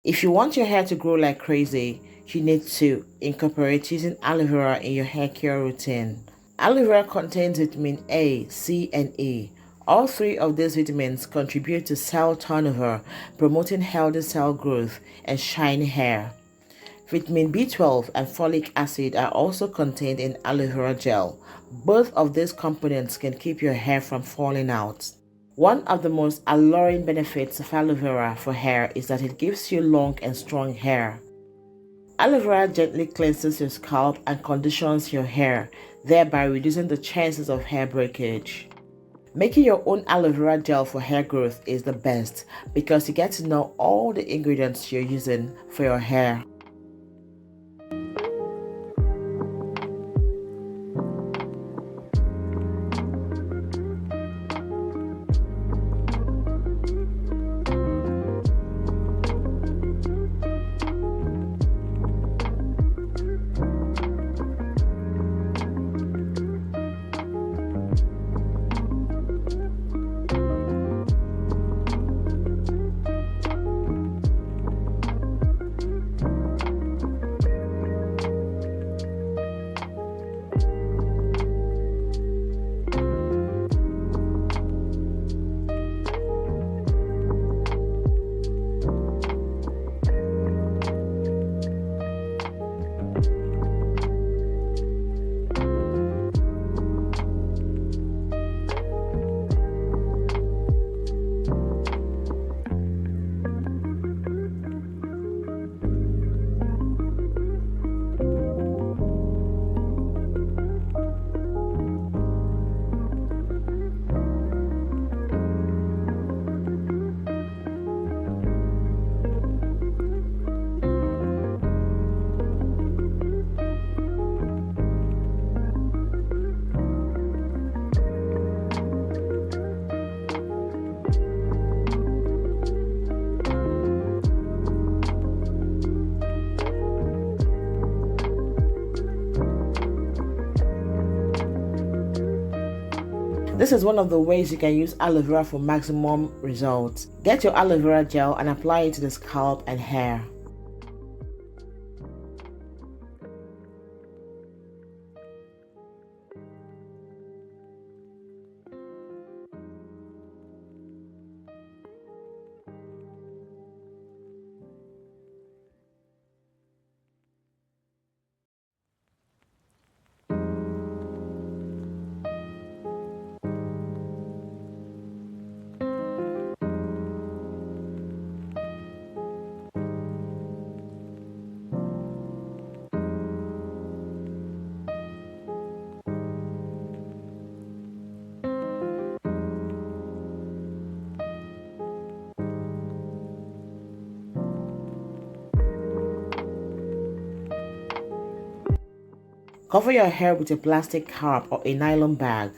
If you want your hair to grow like crazy, you need to incorporate using aloe vera in your hair care routine. Aloe vera contains vitamin A, C, and E. All three of these vitamins contribute to cell turnover, promoting healthy cell growth and shiny hair. Vitamin B12 and folic acid are also contained in aloe vera gel. Both of these components can keep your hair from falling out. One of the most alluring benefits of aloe vera for hair is that it gives you long and strong hair. Aloe vera gently cleanses your scalp and conditions your hair, thereby reducing the chances of hair breakage. Making your own aloe vera gel for hair growth is the best because you get to know all the ingredients you're using for your hair. This is one of the ways you can use aloe vera for maximum results. Get your aloe vera gel and apply it to the scalp and hair. Cover your hair with a plastic cap or a nylon bag.